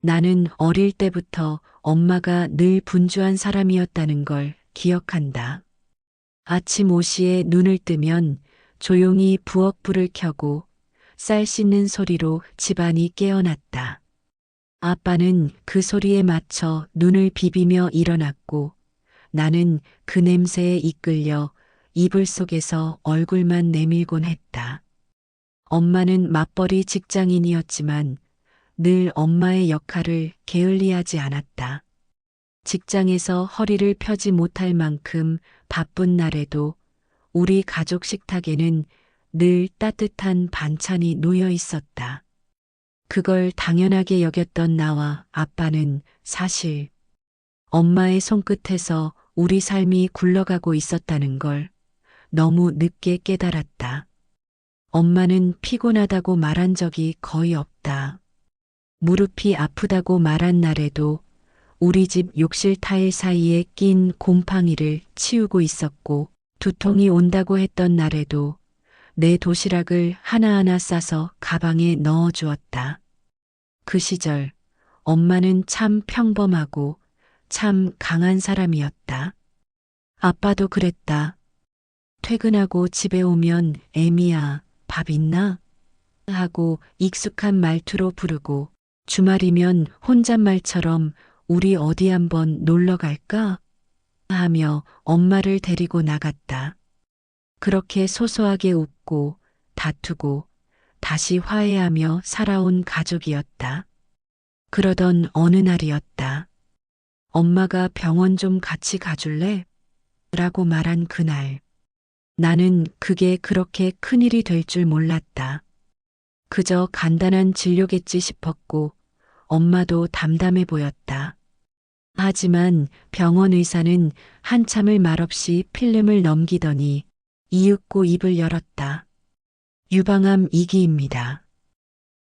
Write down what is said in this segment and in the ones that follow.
나는 어릴 때부터 엄마가 늘 분주한 사람이었다는 걸 기억한다. 아침 5시에 눈을 뜨면 조용히 부엌불을 켜고 쌀 씻는 소리로 집안이 깨어났다. 아빠는 그 소리에 맞춰 눈을 비비며 일어났고 나는 그 냄새에 이끌려 이불 속에서 얼굴만 내밀곤 했다. 엄마는 맞벌이 직장인이었지만 늘 엄마의 역할을 게을리하지 않았다. 직장에서 허리를 펴지 못할 만큼 바쁜 날에도 우리 가족 식탁에는 늘 따뜻한 반찬이 놓여 있었다. 그걸 당연하게 여겼던 나와 아빠는 사실 엄마의 손끝에서 우리 삶이 굴러가고 있었다는 걸 너무 늦게 깨달았다. 엄마는 피곤하다고 말한 적이 거의 없다. 무릎이 아프다고 말한 날에도 우리 집 욕실 타일 사이에 낀 곰팡이를 치우고 있었고 두통이 온다고 했던 날에도 내 도시락을 하나하나 싸서 가방에 넣어 주었다. 그 시절 엄마는 참 평범하고 참 강한 사람이었다. 아빠도 그랬다. 퇴근하고 집에 오면 애미야, 밥 있나? 하고 익숙한 말투로 부르고 주말이면 혼잣말처럼 우리 어디 한번 놀러 갈까? 하며 엄마를 데리고 나갔다. 그렇게 소소하게 웃고 다투고 다시 화해하며 살아온 가족이었다. 그러던 어느 날이었다. 엄마가 병원 좀 같이 가줄래? 라고 말한 그날. 나는 그게 그렇게 큰일이 될 줄 몰랐다. 그저 간단한 진료겠지 싶었고 엄마도 담담해 보였다. 하지만 병원 의사는 한참을 말없이 필름을 넘기더니 이윽고 입을 열었다. 유방암 2기입니다.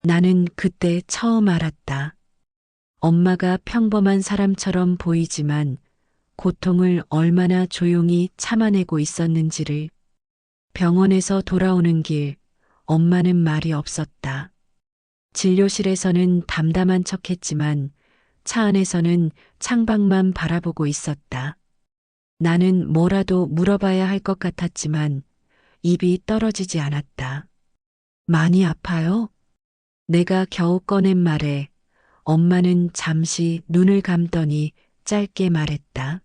나는 그때 처음 알았다. 엄마가 평범한 사람처럼 보이지만 고통을 얼마나 조용히 참아내고 있었는지를. 병원에서 돌아오는 길, 엄마는 말이 없었다. 진료실에서는 담담한 척했지만 차 안에서는 창밖만 바라보고 있었다. 나는 뭐라도 물어봐야 할 것 같았지만 입이 떨어지지 않았다. 많이 아파요? 내가 겨우 꺼낸 말에 엄마는 잠시 눈을 감더니 짧게 말했다.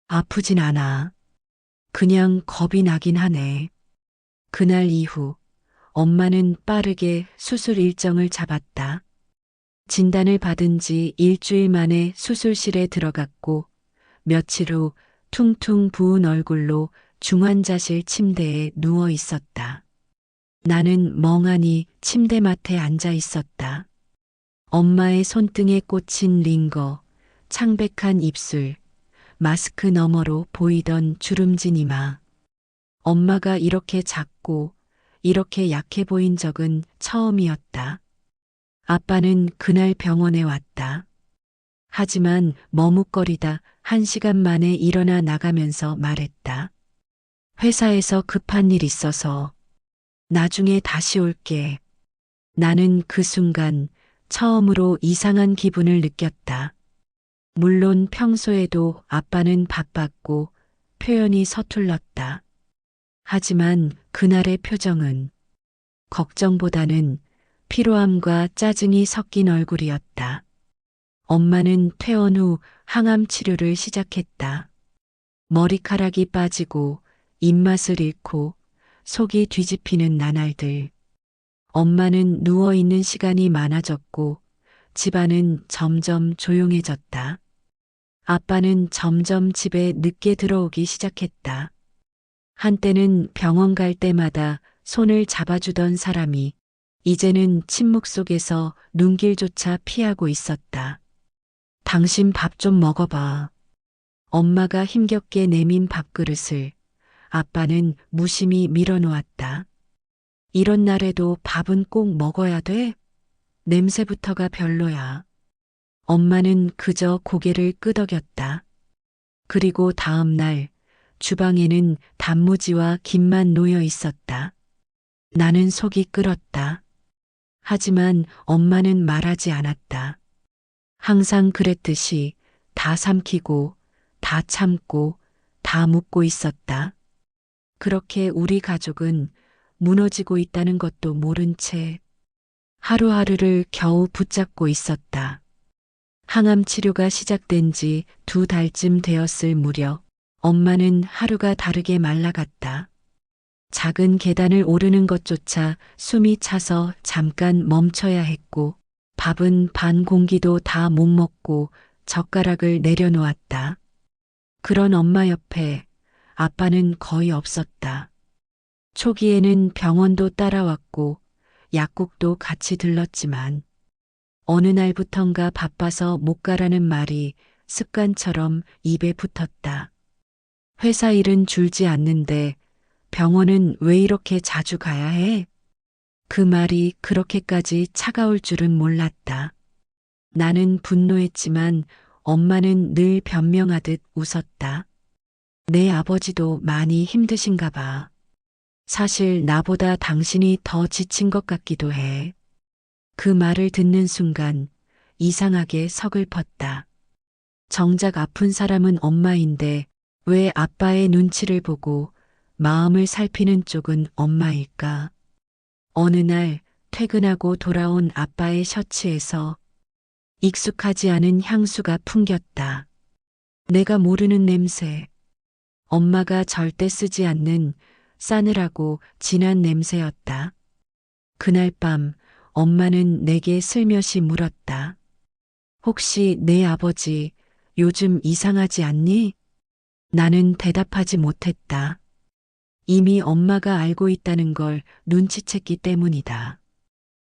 아프진 않아. 그냥 겁이 나긴 하네. 그날 이후 엄마는 빠르게 수술 일정을 잡았다. 진단을 받은 지 일주일 만에 수술실에 들어갔고 며칠 후 퉁퉁 부은 얼굴로 중환자실 침대에 누워 있었다. 나는 멍하니 침대맡에 앉아 있었다. 엄마의 손등에 꽂힌 링거, 창백한 입술, 마스크 너머로 보이던 주름진 이마. 엄마가 이렇게 작고 이렇게 약해 보인 적은 처음이었다. 아빠는 그날 병원에 왔다. 하지만 머뭇거리다 1시간 만에 일어나 나가면서 말했다. 회사에서 급한 일 있어서 나중에 다시 올게. 나는 그 순간 처음으로 이상한 기분을 느꼈다. 물론 평소에도 아빠는 바빴고 표현이 서툴렀다. 하지만 그날의 표정은 걱정보다는 피로함과 짜증이 섞인 얼굴이었다. 엄마는 퇴원 후 항암 치료를 시작했다. 머리카락이 빠지고 입맛을 잃고 속이 뒤집히는 나날들. 엄마는 누워있는 시간이 많아졌고 집안은 점점 조용해졌다. 아빠는 점점 집에 늦게 들어오기 시작했다. 한때는 병원 갈 때마다 손을 잡아주던 사람이 이제는 침묵 속에서 눈길조차 피하고 있었다. 당신 밥 좀 먹어봐. 엄마가 힘겹게 내민 밥그릇을 아빠는 무심히 밀어놓았다. 이런 날에도 밥은 꼭 먹어야 돼? 냄새부터가 별로야. 엄마는 그저 고개를 끄덕였다. 그리고 다음 날 주방에는 단무지와 김만 놓여 있었다. 나는 속이 끓었다. 하지만 엄마는 말하지 않았다. 항상 그랬듯이 다 삼키고, 다 참고, 다 묻고 있었다. 그렇게 우리 가족은 무너지고 있다는 것도 모른 채 하루하루를 겨우 붙잡고 있었다. 항암 치료가 시작된 지 2달쯤 되었을 무렵 엄마는 하루가 다르게 말라갔다. 작은 계단을 오르는 것조차 숨이 차서 잠깐 멈춰야 했고 밥은 반 공기도 다 못 먹고 젓가락을 내려놓았다. 그런 엄마 옆에 아빠는 거의 없었다. 초기에는 병원도 따라왔고 약국도 같이 들렀지만 어느 날부턴가 바빠서 못 가라는 말이 습관처럼 입에 붙었다. 회사 일은 줄지 않는데 병원은 왜 이렇게 자주 가야 해? 그 말이 그렇게까지 차가울 줄은 몰랐다. 나는 분노했지만 엄마는 늘 변명하듯 웃었다. 내 아버지도 많이 힘드신가 봐. 사실 나보다 당신이 더 지친 것 같기도 해. 그 말을 듣는 순간 이상하게 서글펐다. 정작 아픈 사람은 엄마인데 왜 아빠의 눈치를 보고 마음을 살피는 쪽은 엄마일까? 어느 날 퇴근하고 돌아온 아빠의 셔츠에서 익숙하지 않은 향수가 풍겼다. 내가 모르는 냄새. 엄마가 절대 쓰지 않는 싸늘하고 진한 냄새였다. 그날 밤 엄마는 내게 슬며시 물었다. 혹시 내 아버지 요즘 이상하지 않니? 나는 대답하지 못했다. 이미 엄마가 알고 있다는 걸 눈치챘기 때문이다.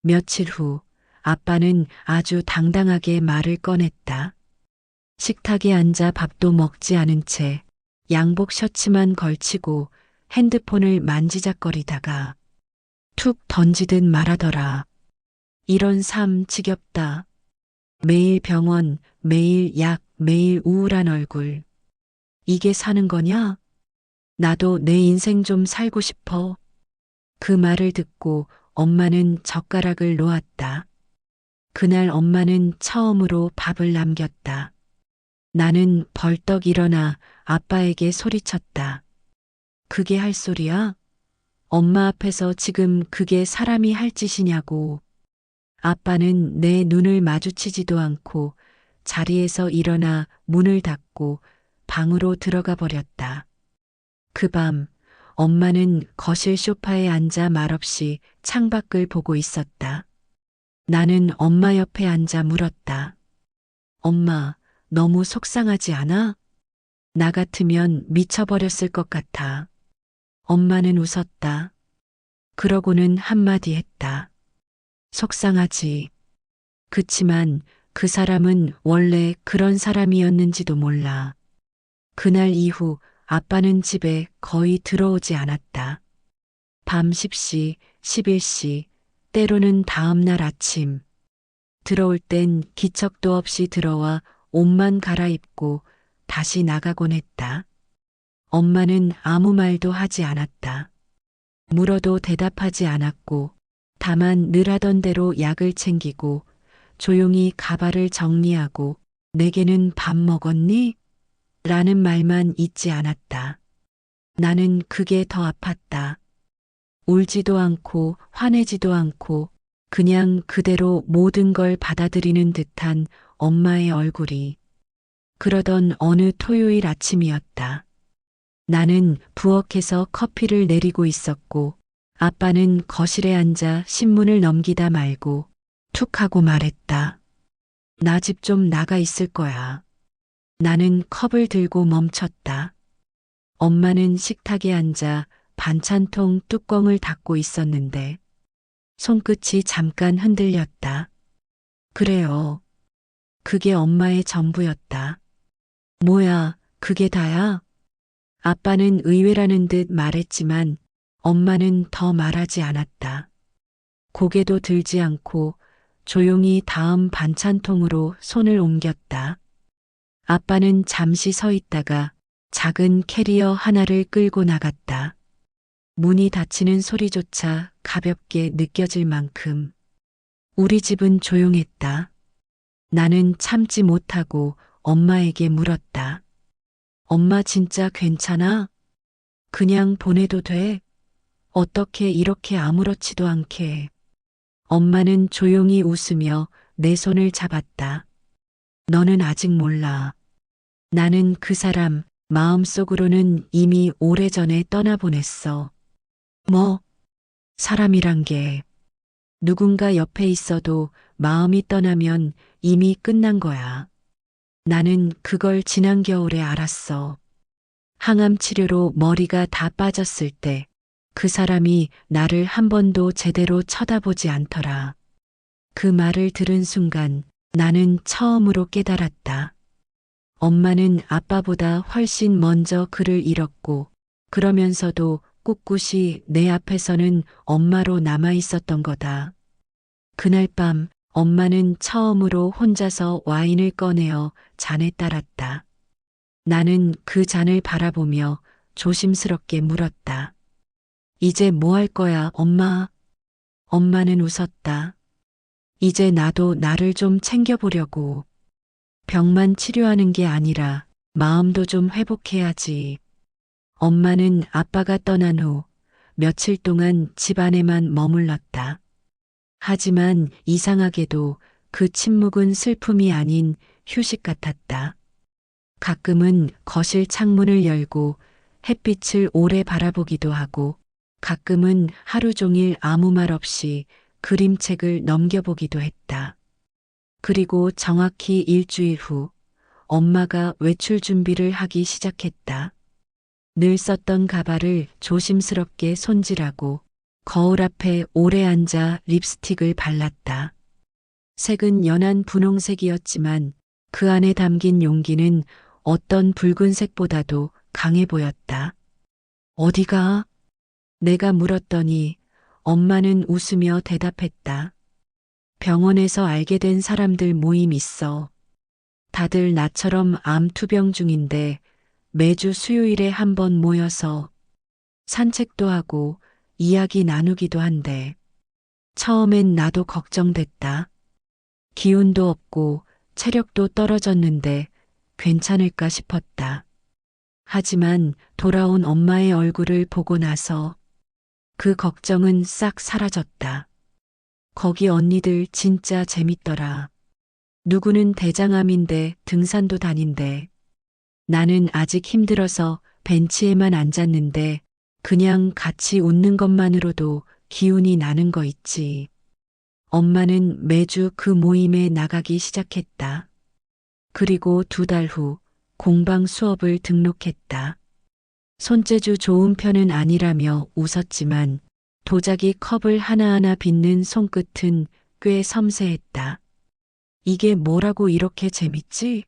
며칠 후 아빠는 아주 당당하게 말을 꺼냈다. 식탁에 앉아 밥도 먹지 않은 채 양복 셔츠만 걸치고 핸드폰을 만지작거리다가 툭 던지듯 말하더라. 이런 삶 지겹다. 매일 병원, 매일 약, 매일 우울한 얼굴. 이게 사는 거냐? 나도 내 인생 좀 살고 싶어. 그 말을 듣고 엄마는 젓가락을 놓았다. 그날 엄마는 처음으로 밥을 남겼다. 나는 벌떡 일어나 아빠에게 소리쳤다. 그게 할 소리야? 엄마 앞에서 지금 그게 사람이 할 짓이냐고. 아빠는 내 눈을 마주치지도 않고 자리에서 일어나 문을 닫고 방으로 들어가 버렸다. 그 밤 엄마는 거실 소파에 앉아 말없이 창밖을 보고 있었다. 나는 엄마 옆에 앉아 물었다. 엄마, 너무 속상하지 않아? 나 같으면 미쳐버렸을 것 같아. 엄마는 웃었다. 그러고는 한마디 했다. 속상하지. 그치만 그 사람은 원래 그런 사람이었는지도 몰라. 그날 이후 아빠는 집에 거의 들어오지 않았다. 밤 10시, 11시, 때로는 다음 날 아침. 들어올 땐 기척도 없이 들어와 옷만 갈아입고 다시 나가곤 했다. 엄마는 아무 말도 하지 않았다. 물어도 대답하지 않았고 다만 늘 하던 대로 약을 챙기고 조용히 가발을 정리하고 내게는 밥 먹었니? 라는 말만 잊지 않았다. 나는 그게 더 아팠다. 울지도 않고 화내지도 않고 그냥 그대로 모든 걸 받아들이는 듯한 엄마의 얼굴이. 그러던 어느 토요일 아침이었다. 나는 부엌에서 커피를 내리고 있었고 아빠는 거실에 앉아 신문을 넘기다 말고 툭 하고 말했다. 나 집 좀 나가 있을 거야. 나는 컵을 들고 멈췄다. 엄마는 식탁에 앉아 반찬통 뚜껑을 닫고 있었는데 손끝이 잠깐 흔들렸다. 그래요. 그게 엄마의 전부였다. 뭐야, 그게 다야? 아빠는 의외라는 듯 말했지만 엄마는 더 말하지 않았다. 고개도 들지 않고 조용히 다음 반찬통으로 손을 옮겼다. 아빠는 잠시 서 있다가 작은 캐리어 하나를 끌고 나갔다. 문이 닫히는 소리조차 가볍게 느껴질 만큼 우리 집은 조용했다. 나는 참지 못하고 엄마에게 물었다. 엄마 진짜 괜찮아? 그냥 보내도 돼? 어떻게 이렇게 아무렇지도 않게. 엄마는 조용히 웃으며 내 손을 잡았다. 너는 아직 몰라. 나는 그 사람 마음속으로는 이미 오래전에 떠나보냈어. 뭐, 사람이란 게 누군가 옆에 있어도 마음이 떠나면 이미 끝난 거야. 나는 그걸 지난 겨울에 알았어. 항암 치료로 머리가 다 빠졌을 때 그 사람이 나를 한 번도 제대로 쳐다보지 않더라. 그 말을 들은 순간 나는 처음으로 깨달았다. 엄마는 아빠보다 훨씬 먼저 그를 잃었고 그러면서도 꿋꿋이 내 앞에서는 엄마로 남아 있었던 거다. 그날 밤 엄마는 처음으로 혼자서 와인을 꺼내어 잔에 따랐다. 나는 그 잔을 바라보며 조심스럽게 물었다. 이제 뭐 할 거야, 엄마? 엄마는 웃었다. 이제 나도 나를 좀 챙겨보려고. 병만 치료하는 게 아니라 마음도 좀 회복해야지. 엄마는 아빠가 떠난 후 며칠 동안 집 안에만 머물렀다. 하지만 이상하게도 그 침묵은 슬픔이 아닌 휴식 같았다. 가끔은 거실 창문을 열고 햇빛을 오래 바라보기도 하고 가끔은 하루 종일 아무 말 없이 그림책을 넘겨보기도 했다. 그리고 정확히 일주일 후 엄마가 외출 준비를 하기 시작했다. 늘 썼던 가발을 조심스럽게 손질하고 거울 앞에 오래 앉아 립스틱을 발랐다. 색은 연한 분홍색이었지만 그 안에 담긴 용기는 어떤 붉은색보다도 강해 보였다. 어디가? 내가 물었더니 엄마는 웃으며 대답했다. 병원에서 알게 된 사람들 모임 있어. 다들 나처럼 암 투병 중인데 매주 수요일에 한 번 모여서 산책도 하고 이야기 나누기도 한대. 처음엔 나도 걱정됐다. 기운도 없고 체력도 떨어졌는데 괜찮을까 싶었다. 하지만 돌아온 엄마의 얼굴을 보고 나서 그 걱정은 싹 사라졌다. 거기 언니들 진짜 재밌더라. 누구는 대장암인데 등산도 다닌대. 나는 아직 힘들어서 벤치에만 앉았는데 그냥 같이 웃는 것만으로도 기운이 나는 거 있지. 엄마는 매주 그 모임에 나가기 시작했다. 그리고 2달 후 공방 수업을 등록했다. 손재주 좋은 편은 아니라며 웃었지만 도자기 컵을 하나하나 빚는 손끝은 꽤 섬세했다. 이게 뭐라고 이렇게 재밌지?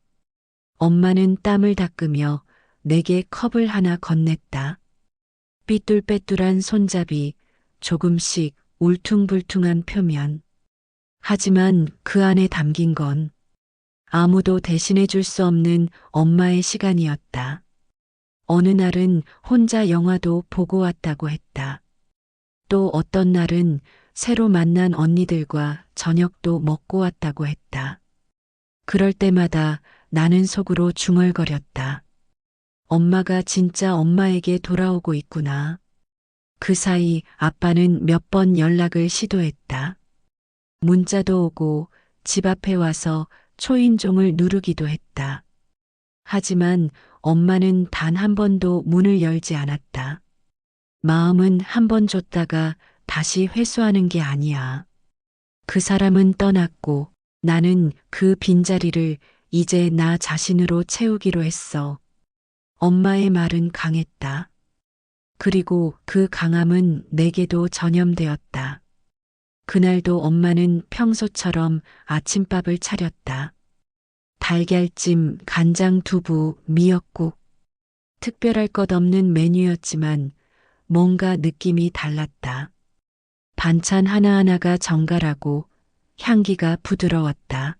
엄마는 땀을 닦으며 내게 컵을 하나 건넸다. 삐뚤빼뚤한 손잡이, 조금씩 울퉁불퉁한 표면. 하지만 그 안에 담긴 건 아무도 대신해 줄 수 없는 엄마의 시간이었다. 어느 날은 혼자 영화도 보고 왔다고 했다. 또 어떤 날은 새로 만난 언니들과 저녁도 먹고 왔다고 했다. 그럴 때마다 나는 속으로 중얼거렸다. 엄마가 진짜 엄마에게 돌아오고 있구나. 그 사이 아빠는 몇 번 연락을 시도했다. 문자도 오고 집 앞에 와서 초인종을 누르기도 했다. 하지만 엄마는 단 한 번도 문을 열지 않았다. 마음은 한 번 줬다가 다시 회수하는 게 아니야. 그 사람은 떠났고 나는 그 빈자리를 이제 나 자신으로 채우기로 했어. 엄마의 말은 강했다. 그리고 그 강함은 내게도 전염되었다. 그날도 엄마는 평소처럼 아침밥을 차렸다. 달걀찜, 간장 두부, 미역국. 특별할 것 없는 메뉴였지만 뭔가 느낌이 달랐다. 반찬 하나하나가 정갈하고 향기가 부드러웠다.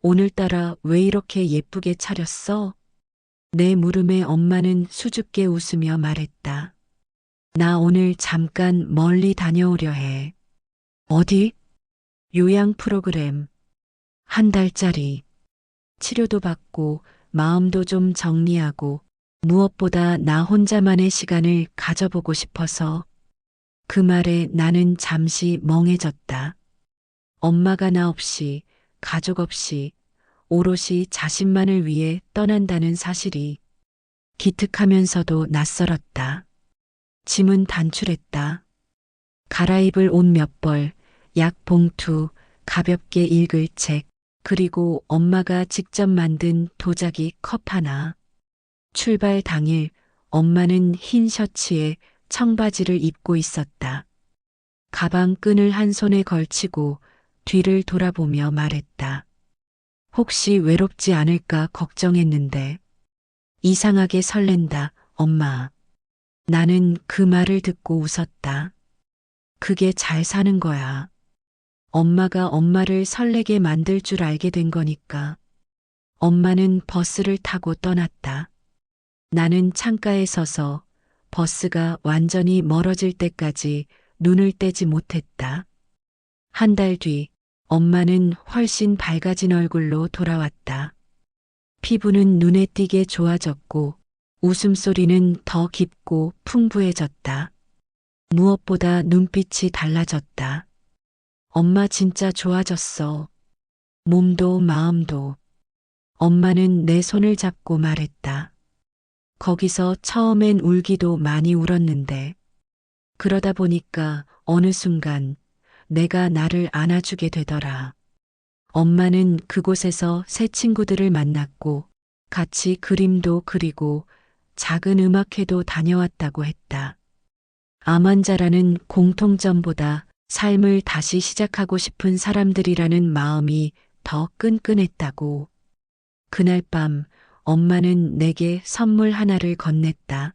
오늘따라 왜 이렇게 예쁘게 차렸어? 내 물음에 엄마는 수줍게 웃으며 말했다. 나 오늘 잠깐 멀리 다녀오려 해. 어디? 요양 프로그램. 한 달짜리. 치료도 받고 마음도 좀 정리하고 무엇보다 나 혼자만의 시간을 가져보고 싶어서. 그 말에 나는 잠시 멍해졌다. 엄마가 나 없이, 가족 없이, 오롯이 자신만을 위해 떠난다는 사실이 기특하면서도 낯설었다. 짐은 단출했다. 갈아입을 옷 몇 벌, 약 봉투, 가볍게 읽을 책, 그리고 엄마가 직접 만든 도자기 컵 하나. 출발 당일 엄마는 흰 셔츠에 청바지를 입고 있었다. 가방 끈을 한 손에 걸치고 뒤를 돌아보며 말했다. 혹시 외롭지 않을까 걱정했는데 이상하게 설렌다, 엄마. 나는 그 말을 듣고 웃었다. 그게 잘 사는 거야. 엄마가 엄마를 설레게 만들 줄 알게 된 거니까. 엄마는 버스를 타고 떠났다. 나는 창가에 서서 버스가 완전히 멀어질 때까지 눈을 떼지 못했다. 한 달 뒤, 엄마는 훨씬 밝아진 얼굴로 돌아왔다. 피부는 눈에 띄게 좋아졌고, 웃음소리는 더 깊고 풍부해졌다. 무엇보다 눈빛이 달라졌다. 엄마 진짜 좋아졌어. 몸도 마음도. 엄마는 내 손을 잡고 말했다. 거기서 처음엔 울기도 많이 울었는데, 그러다 보니까 어느 순간 내가 나를 안아주게 되더라. 엄마는 그곳에서 새 친구들을 만났고, 같이 그림도 그리고 작은 음악회도 다녀왔다고 했다. 암 환자라는 공통점보다 삶을 다시 시작하고 싶은 사람들이라는 마음이 더 끈끈했다고. 그날 밤 엄마는 내게 선물 하나를 건넸다.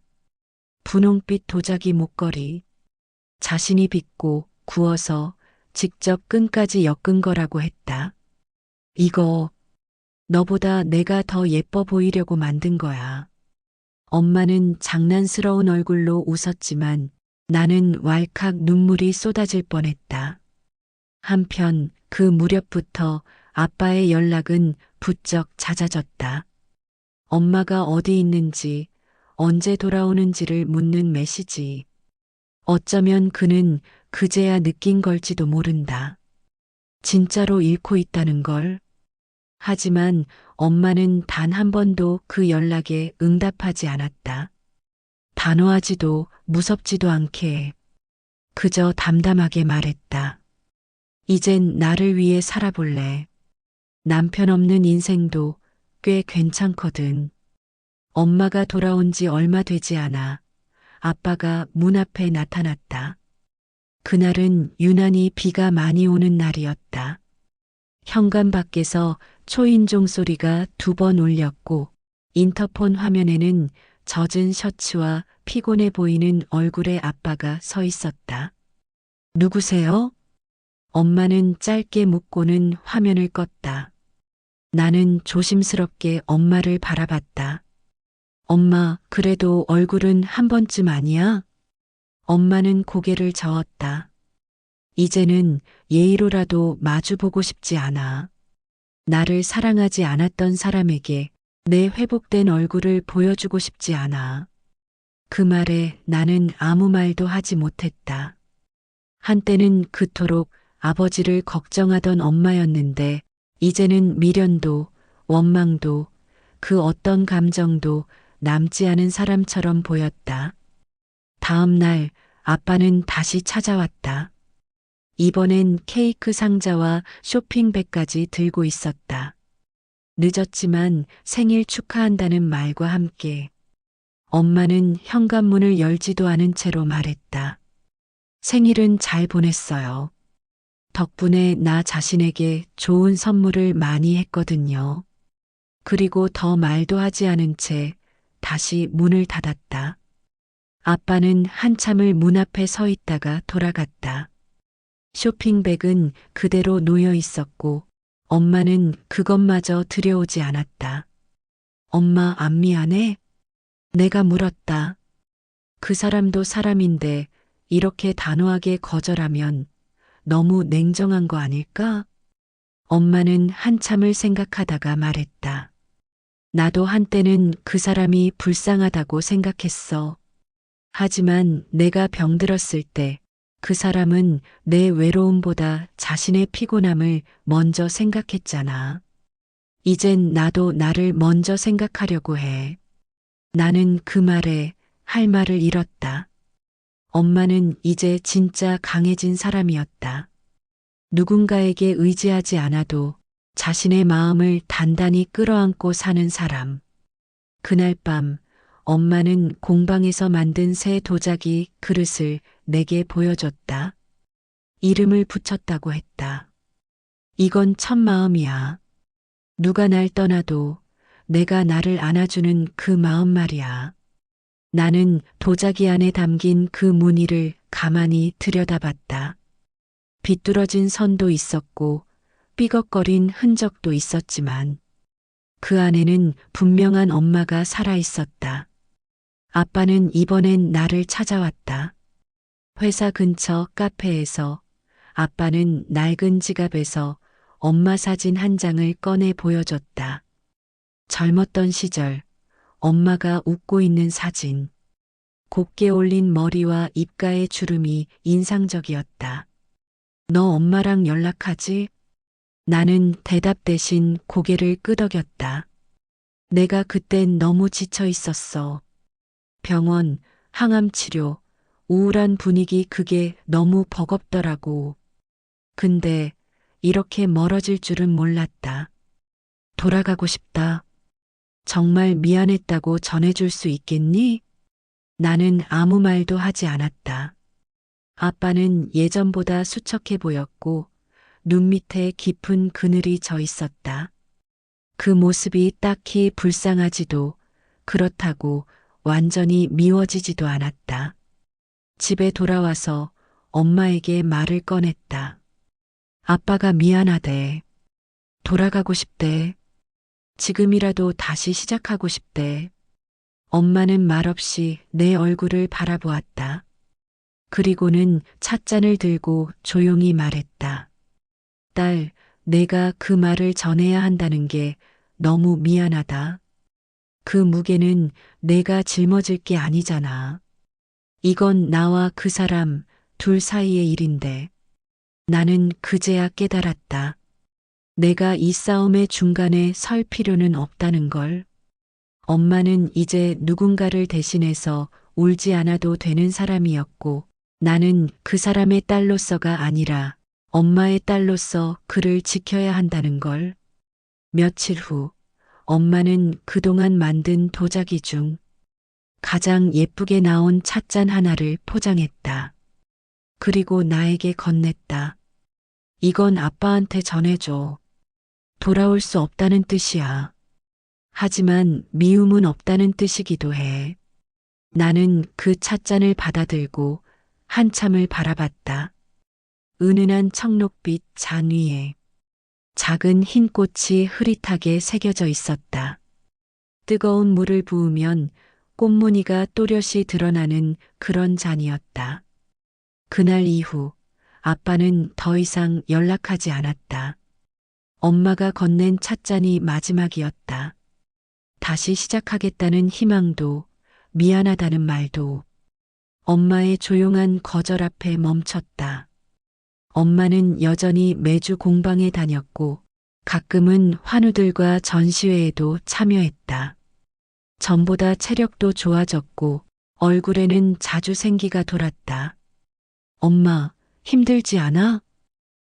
분홍빛 도자기 목걸이. 자신이 빚고 구워서 직접 끈까지 엮은 거라고 했다. 이거 너보다 내가 더 예뻐 보이려고 만든 거야. 엄마는 장난스러운 얼굴로 웃었지만 나는 왈칵 눈물이 쏟아질 뻔했다. 한편 그 무렵부터 아빠의 연락은 부쩍 잦아졌다. 엄마가 어디 있는지, 언제 돌아오는지를 묻는 메시지. 어쩌면 그는 그제야 느낀 걸지도 모른다. 진짜로 잃고 있다는 걸. 하지만 엄마는 단 한 번도 그 연락에 응답하지 않았다. 단호하지도 무섭지도 않게 그저 담담하게 말했다. 이젠 나를 위해 살아볼래. 남편 없는 인생도 꽤 괜찮거든. 엄마가 돌아온 지 얼마 되지 않아 아빠가 문 앞에 나타났다. 그날은 유난히 비가 많이 오는 날이었다. 현관 밖에서 초인종 소리가 2번 울렸고 인터폰 화면에는 젖은 셔츠와 피곤해 보이는 얼굴의 아빠가 서 있었다. 누구세요? 엄마는 짧게 묻고는 화면을 껐다. 나는 조심스럽게 엄마를 바라봤다. 엄마, 그래도 얼굴은 한 번쯤 아니야? 엄마는 고개를 저었다. 이제는 예의로라도 마주보고 싶지 않아. 나를 사랑하지 않았던 사람에게 내 회복된 얼굴을 보여주고 싶지 않아. 그 말에 나는 아무 말도 하지 못했다. 한때는 그토록 아버지를 걱정하던 엄마였는데 이제는 미련도 원망도 그 어떤 감정도 남지 않은 사람처럼 보였다. 다음 날 아빠는 다시 찾아왔다. 이번엔 케이크 상자와 쇼핑백까지 들고 있었다. 늦었지만 생일 축하한다는 말과 함께 엄마는 현관문을 열지도 않은 채로 말했다. 생일은 잘 보냈어요. 덕분에 나 자신에게 좋은 선물을 많이 했거든요. 그리고 더 말도 하지 않은 채 다시 문을 닫았다. 아빠는 한참을 문 앞에 서 있다가 돌아갔다. 쇼핑백은 그대로 놓여 있었고 엄마는 그것마저 들여오지 않았다. 엄마 안 미안해? 내가 물었다. 그 사람도 사람인데 이렇게 단호하게 거절하면 너무 냉정한 거 아닐까? 엄마는 한참을 생각하다가 말했다. 나도 한때는 그 사람이 불쌍하다고 생각했어. 하지만 내가 병들었을 때 그 사람은 내 외로움보다 자신의 피곤함을 먼저 생각했잖아. 이젠 나도 나를 먼저 생각하려고 해. 나는 그 말에 할 말을 잃었다. 엄마는 이제 진짜 강해진 사람이었다. 누군가에게 의지하지 않아도 자신의 마음을 단단히 끌어안고 사는 사람. 그날 밤 엄마는 공방에서 만든 새 도자기 그릇을 내게 보여줬다. 이름을 붙였다고 했다. 이건 첫 마음이야. 누가 날 떠나도 내가 나를 안아주는 그 마음 말이야. 나는 도자기 안에 담긴 그 무늬를 가만히 들여다봤다. 비뚤어진 선도 있었고 삐걱거린 흔적도 있었지만 그 안에는 분명한 엄마가 살아 있었다. 아빠는 이번엔 나를 찾아왔다. 회사 근처 카페에서 아빠는 낡은 지갑에서 엄마 사진 한 장을 꺼내 보여줬다. 젊었던 시절 엄마가 웃고 있는 사진. 곱게 올린 머리와 입가의 주름이 인상적이었다. 너 엄마랑 연락하지? 나는 대답 대신 고개를 끄덕였다. 내가 그땐 너무 지쳐 있었어. 병원, 항암 치료, 우울한 분위기 그게 너무 버겁더라고. 근데 이렇게 멀어질 줄은 몰랐다. 돌아가고 싶다. 정말 미안했다고 전해줄 수 있겠니? 나는 아무 말도 하지 않았다. 아빠는 예전보다 수척해 보였고 눈 밑에 깊은 그늘이 져 있었다. 그 모습이 딱히 불쌍하지도 그렇다고 완전히 미워지지도 않았다. 집에 돌아와서 엄마에게 말을 꺼냈다. 아빠가 미안하대. 돌아가고 싶대. 지금이라도 다시 시작하고 싶대. 엄마는 말없이 내 얼굴을 바라보았다. 그리고는 찻잔을 들고 조용히 말했다. 딸, 내가 그 말을 전해야 한다는 게 너무 미안하다. 그 무게는 내가 짊어질 게 아니잖아. 이건 나와 그 사람 둘 사이의 일인데. 나는 그제야 깨달았다. 내가 이 싸움의 중간에 설 필요는 없다는 걸. 엄마는 이제 누군가를 대신해서 울지 않아도 되는 사람이었고 나는 그 사람의 딸로서가 아니라 엄마의 딸로서 그를 지켜야 한다는 걸. 며칠 후 엄마는 그동안 만든 도자기 중 가장 예쁘게 나온 찻잔 하나를 포장했다. 그리고 나에게 건넸다. 이건 아빠한테 전해줘. 돌아올 수 없다는 뜻이야. 하지만 미움은 없다는 뜻이기도 해. 나는 그 찻잔을 받아들고 한참을 바라봤다. 은은한 청록빛 잔 위에 작은 흰 꽃이 흐릿하게 새겨져 있었다. 뜨거운 물을 부으면 꽃무늬가 또렷이 드러나는 그런 잔이었다. 그날 이후 아빠는 더 이상 연락하지 않았다. 엄마가 건넨 찻잔이 마지막이었다. 다시 시작하겠다는 희망도 미안하다는 말도 엄마의 조용한 거절 앞에 멈췄다. 엄마는 여전히 매주 공방에 다녔고 가끔은 환우들과 전시회에도 참여했다. 전보다 체력도 좋아졌고 얼굴에는 자주 생기가 돌았다. 엄마, 힘들지 않아?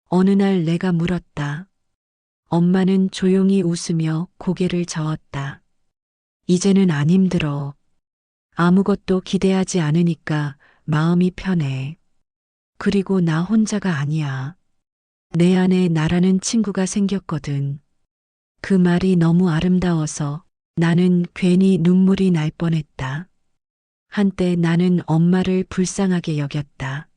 어느 날 내가 물었다. 엄마는 조용히 웃으며 고개를 저었다. 이제는 안 힘들어. 아무것도 기대하지 않으니까 마음이 편해. 그리고 나 혼자가 아니야. 내 안에 나라는 친구가 생겼거든. 그 말이 너무 아름다워서 나는 괜히 눈물이 날 뻔했다. 한때 나는 엄마를 불쌍하게 여겼다.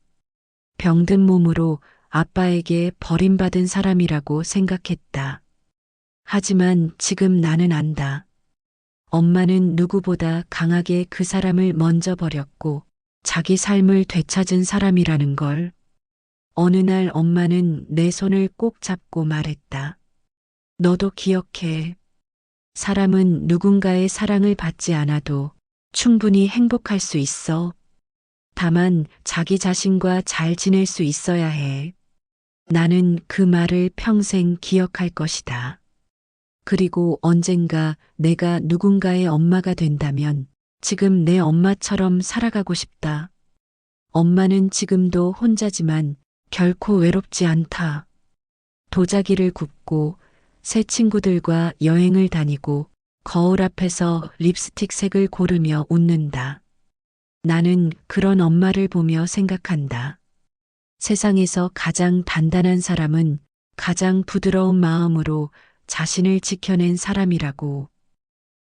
병든 몸으로 아빠에게 버림받은 사람이라고 생각했다. 하지만 지금 나는 안다. 엄마는 누구보다 강하게 그 사람을 먼저 버렸고 자기 삶을 되찾은 사람이라는 걸. 어느 날 엄마는 내 손을 꼭 잡고 말했다. 너도 기억해. 사람은 누군가의 사랑을 받지 않아도 충분히 행복할 수 있어. 다만 자기 자신과 잘 지낼 수 있어야 해. 나는 그 말을 평생 기억할 것이다. 그리고 언젠가 내가 누군가의 엄마가 된다면 지금 내 엄마처럼 살아가고 싶다. 엄마는 지금도 혼자지만 결코 외롭지 않다. 도자기를 굽고 새 친구들과 여행을 다니고 거울 앞에서 립스틱 색을 고르며 웃는다. 나는 그런 엄마를 보며 생각한다. 세상에서 가장 단단한 사람은 가장 부드러운 마음으로 자신을 지켜낸 사람이라고.